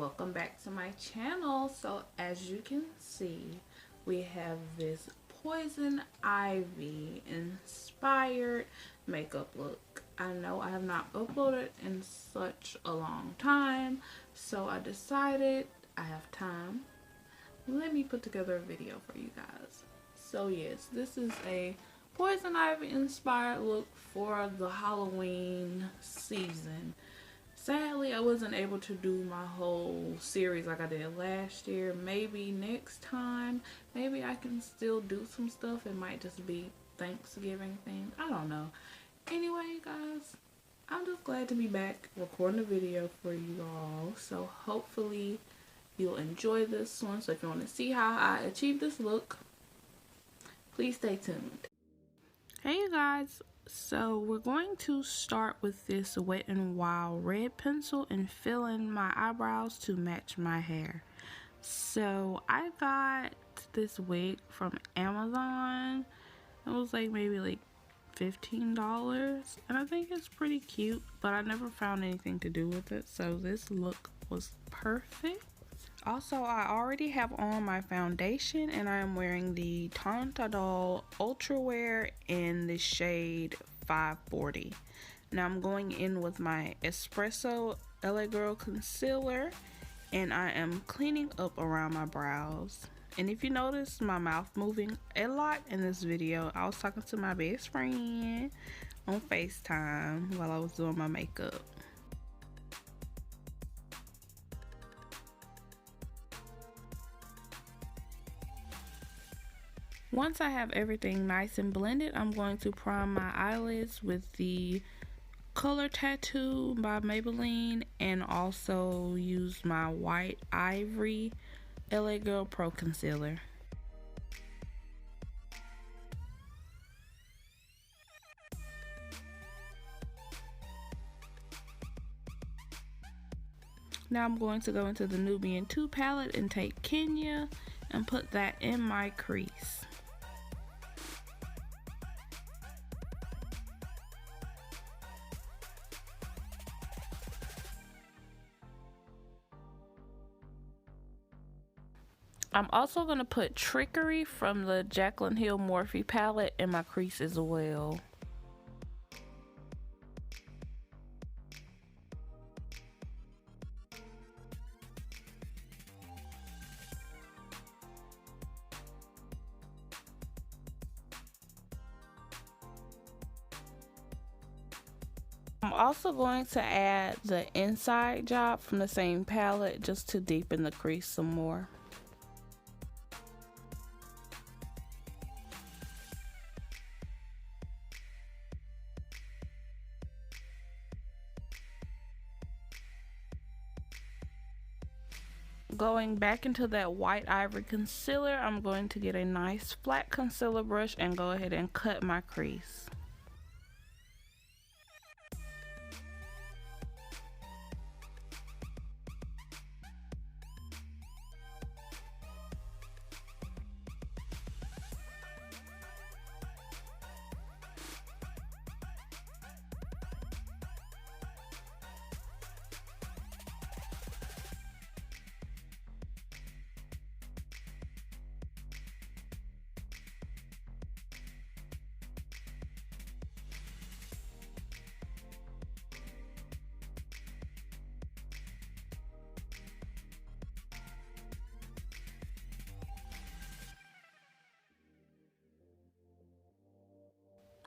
welcome back to my channel. So as you can see, we have this Poison Ivy inspired makeup look. I know I have not uploaded in such a long time, so I decided I have time. Let me put together a video for you guys. So yes, this is a Poison Ivy inspired look for the Halloween season. Sadly, I wasn't able to do my whole series like I did last year. Maybe next time, maybe I can still do some stuff. It might just be Thanksgiving thing. I don't know. Anyway, guys, I'm just glad to be back recording a video for you all. So hopefully you'll enjoy this one. So if you want to see how I achieve this look, please stay tuned. Hey you guys, so we're going to start with this Wet n Wild red pencil and fill in my eyebrows to match my hair. So I got this wig from Amazon. It was like maybe like $15, and I think it's pretty cute, but I never found anything to do with it, so this look was perfect. Also, I already have on my foundation, and I am wearing the Tantadol Ultra Wear in the shade 540. Now I'm going in with my Espresso LA Girl Concealer, and I am cleaning up around my brows. And if you notice my mouth moving a lot in this video, I was talking to my best friend on FaceTime while I was doing my makeup. Once I have everything nice and blended, I'm going to prime my eyelids with the Color Tattoo by Maybelline and also use my White Ivory LA Girl Pro Concealer. Now I'm going to go into the Nubian 2 palette and take Kenya and put that in my crease. I'm also going to put Trickery from the Jaclyn Hill Morphe palette in my crease as well. I'm also going to add the Inside Job from the same palette just to deepen the crease some more. Going back into that White Ivory concealer, I'm going to get a nice flat concealer brush and go ahead and cut my crease.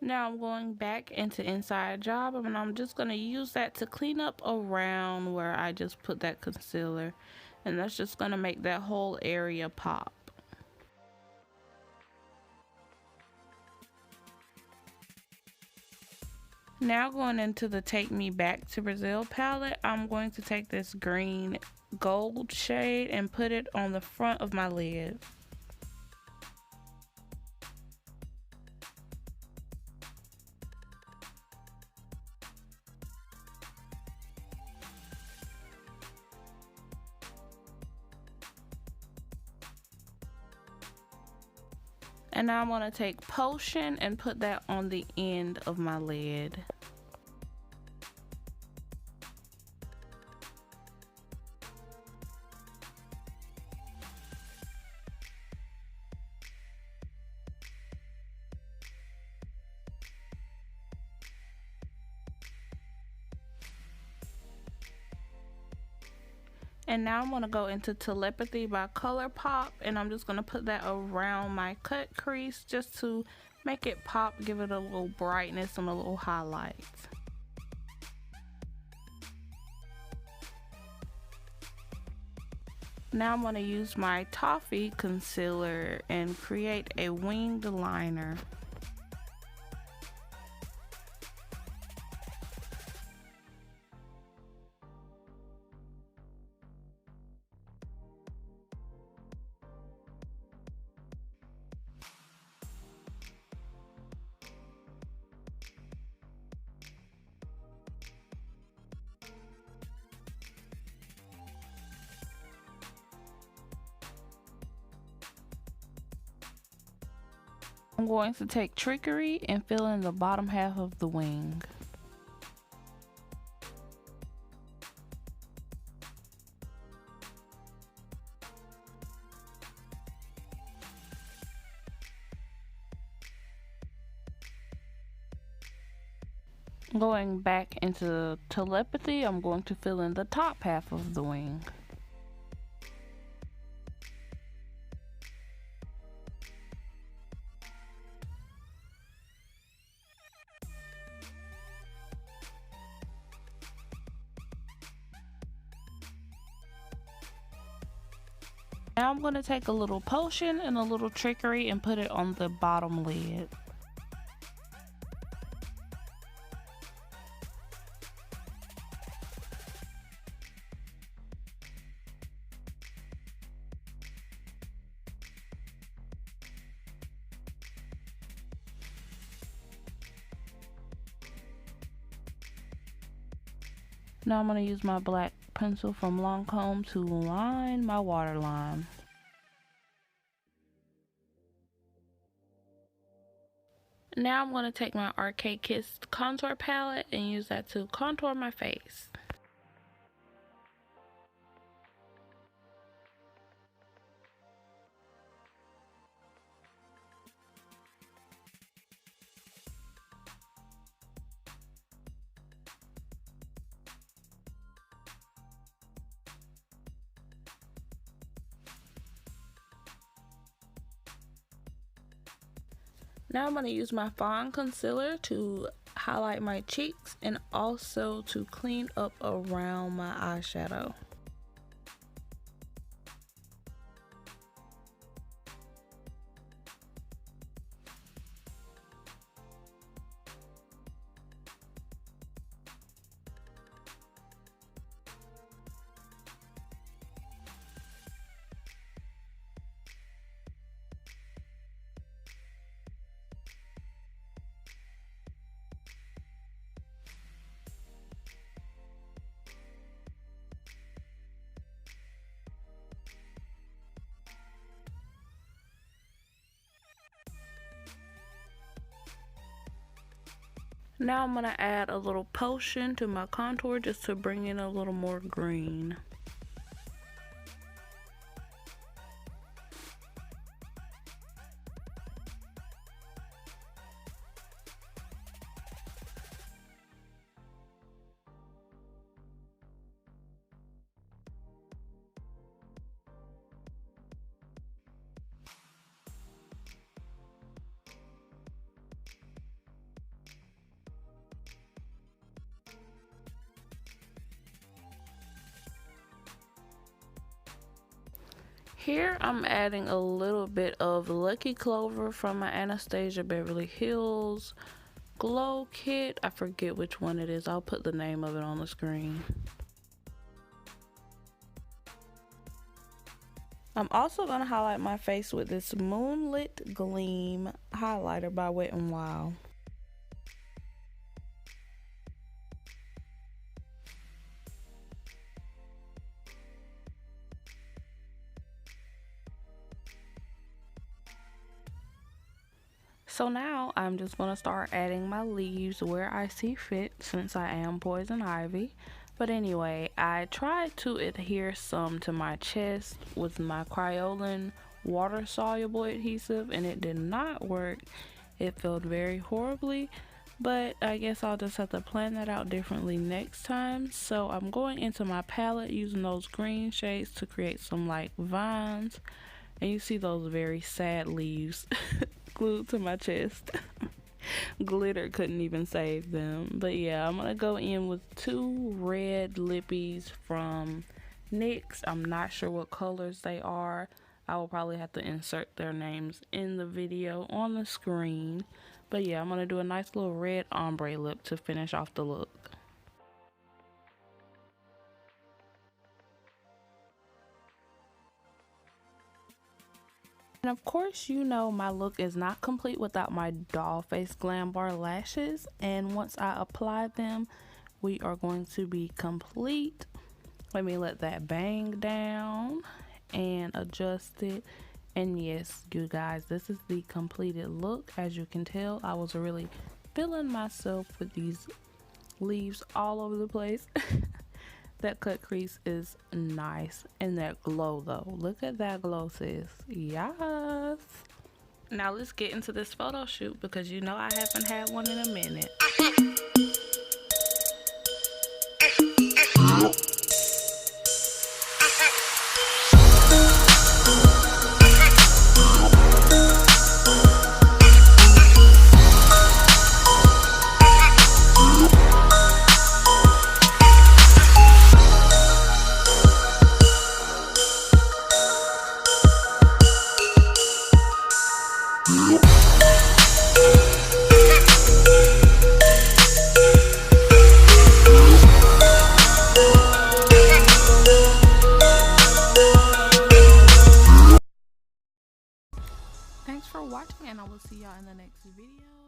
Now I'm going back into Inside Job, and I'm just going to use that to clean up around where I just put that concealer, and that's just going to make that whole area pop. Now going into the Take Me Back to Brazil palette, I'm going to take this green gold shade and put it on the front of my lid. And now I'm going to take Potion and put that on the end of my lid. And now I'm going to go into Telepathy by ColourPop, and I'm just going to put that around my cut crease just to make it pop, give it a little brightness and a little highlights. Now I'm going to use my Toffee concealer and create a winged liner. I'm going to take Trickery and fill in the bottom half of the wing. Going back into Telepathy, I'm going to fill in the top half of the wing. Now I'm going to take a little Potion and a little Trickery and put it on the bottom lid. Now I'm going to use my black pencil from Lancome to line my waterline. Now I'm going to take my Arcade Kiss contour palette and use that to contour my face. Now I'm going to use my Fawn concealer to highlight my cheeks and also to clean up around my eyeshadow. Now I'm going to add a little Potion to my contour just to bring in a little more green. Here I'm adding a little bit of Lucky Clover from my Anastasia Beverly Hills Glow Kit. I forget which one it is. I'll put the name of it on the screen. I'm also going to highlight my face with this Moonlit Gleam highlighter by Wet n Wild. So now I'm just going to start adding my leaves where I see fit since I am Poison Ivy. But anyway, I tried to adhere some to my chest with my Kryolan water soluble adhesive and it did not work. It filled very horribly. but I guess I'll just have to plan that out differently next time. So I'm going into my palette using those green shades to create some like vines, and you see those very sad leaves glued to my chest. Glitter couldn't even save them. But yeah, I'm gonna go in with 2 red lippies from NYX. I'm not sure what colors they are. I will probably have to insert their names in the video on the screen. But yeah, I'm gonna do a nice little red ombre lip to finish off the look. And of course, you know my look is not complete without my Dollface Glam Bar lashes. And once I apply them, we are going to be complete. Let me let that bang down and adjust it. And yes, you guys, this is the completed look. As you can tell, I was really feeling myself with these leaves all over the place. That cut crease is nice, and that glow though, look at that glow, sis. Yes. Now let's get into this photo shoot, because you know I haven't had one in a minute. Thanks for watching, and I will see y'all in the next video.